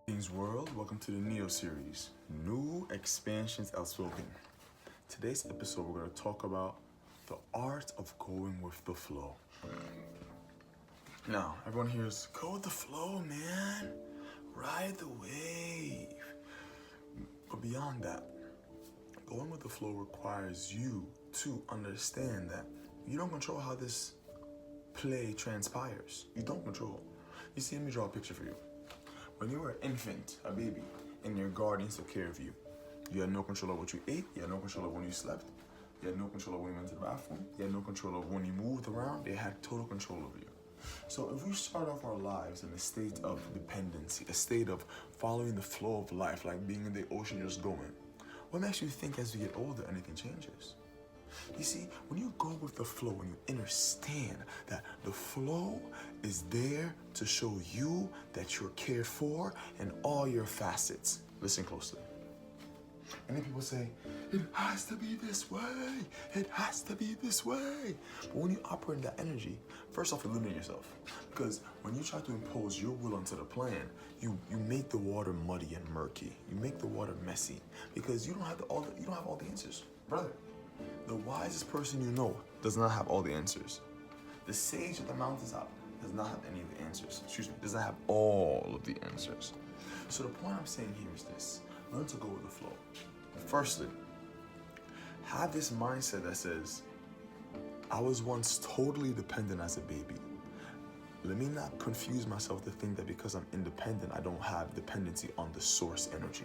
Greetings world, welcome to the Neo series, New Expansions Outspoken. Today's episode we're going to talk about the art of going with the flow. Now, everyone hears, go with the flow, man, ride the wave. But beyond that, going with the flow requires you to understand that you don't control how this play transpires. You don't control. You see, let me draw a picture for you. When you were an infant, a baby, and your guardians took care of you, you had no control of what you ate, you had no control of when you slept, you had no control of when you went to the bathroom, you had no control of when you moved around, they had total control over you. So if we start off our lives in a state of dependency, a state of following the flow of life, like being in the ocean just going, what makes you think as you get older anything changes? You see, when you go with the flow, when you understand that the flow is there to show you that you're cared for in all your facets. Listen closely. Many people say, it has to be this way. It has to be this way. But when you operate in that energy, first off, you limit yourself. Because when you try to impose your will onto the plan, you make the water muddy and murky. You make the water messy because you don't have all the answers, brother. The wisest person you know does not have all the answers. The sage at the mountaintop does not have any of the answers. Does not have all of the answers. So the point I'm saying here is this. Learn to go with the flow. Firstly, have this mindset that says, I was once totally dependent as a baby. Let me not confuse myself to think that because I'm independent, I don't have dependency on the source energy.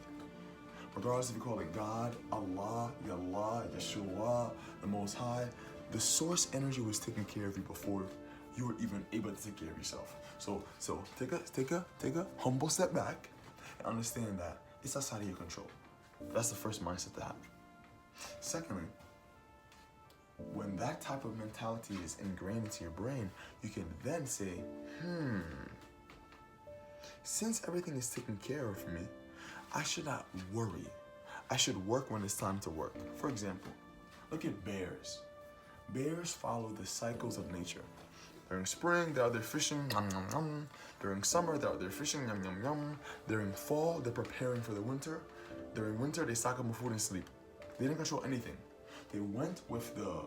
Regardless if you call it God, Allah, Yallah, Yeshua, the Most High, the source energy was taking care of you before you were even able to take care of yourself. So take a humble step back and understand that it's outside of your control. That's the first mindset to have. Secondly, when that type of mentality is ingrained into your brain, you can then say, since everything is taken care of for me, I should not worry. I should work when it's time to work. For example, look at bears. Bears follow the cycles of nature. During spring, they're out there fishing, yum, yum, yum. During summer, they're out there fishing, yum, yum, yum. During fall, they're preparing for the winter. During winter, they stock up on food and sleep. They didn't control anything. They went with the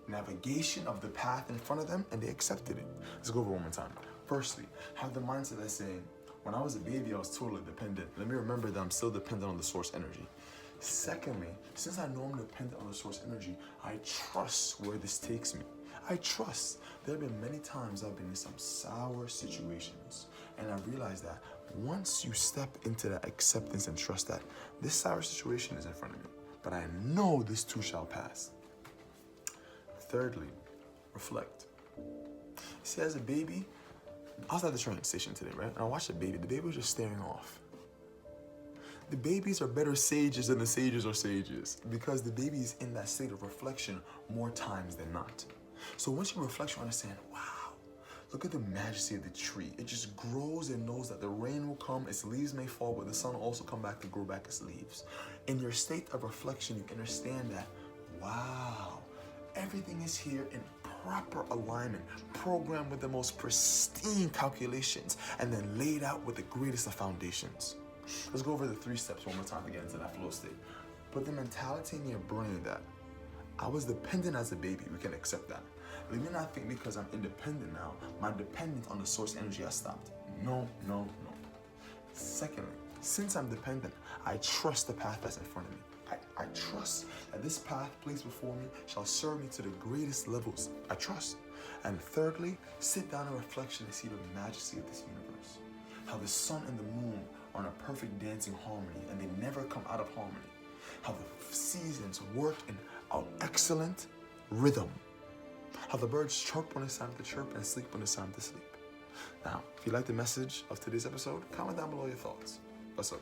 navigation of the path in front of them and they accepted it. Let's go over one more time. Firstly, have the mindset that's saying, when I was a baby, I was totally dependent. Let me remember that I'm still dependent on the source energy. Secondly, since I know I'm dependent on the source energy, I trust where this takes me. I trust. There have been many times I've been in some sour situations, and I realized that once you step into that acceptance and trust that this sour situation is in front of me, but I know this too shall pass. Thirdly, reflect. See, as a baby, I was at the train station today, right? And I watched the baby. The baby was just staring off. The babies are better sages than the sages are sages because the baby is in that state of reflection more times than not. So once you reflect, you understand, wow, look at the majesty of the tree. It just grows and knows that the rain will come, its leaves may fall, but the sun will also come back to grow back its leaves. In your state of reflection, you understand that, wow, everything is here in proper alignment, programmed with the most pristine calculations, and then laid out with the greatest of foundations. Let's go over the 3 steps one more time to get into that flow state. Put the mentality in your brain that I was dependent as a baby. We can accept that. Let me not think because I'm independent now, my dependence on the source energy has stopped. No. Secondly, since I'm dependent, I trust the path that's in front of me. I trust that this path placed before me shall serve me to the greatest levels. I trust. And thirdly, sit down in reflection and see the majesty of this universe. How the sun and the moon are in a perfect dancing harmony and they never come out of harmony. How the seasons work in an excellent rhythm. How the birds chirp when it's time to chirp and sleep when it's time to sleep. Now, if you like the message of today's episode, comment down below your thoughts. What's up?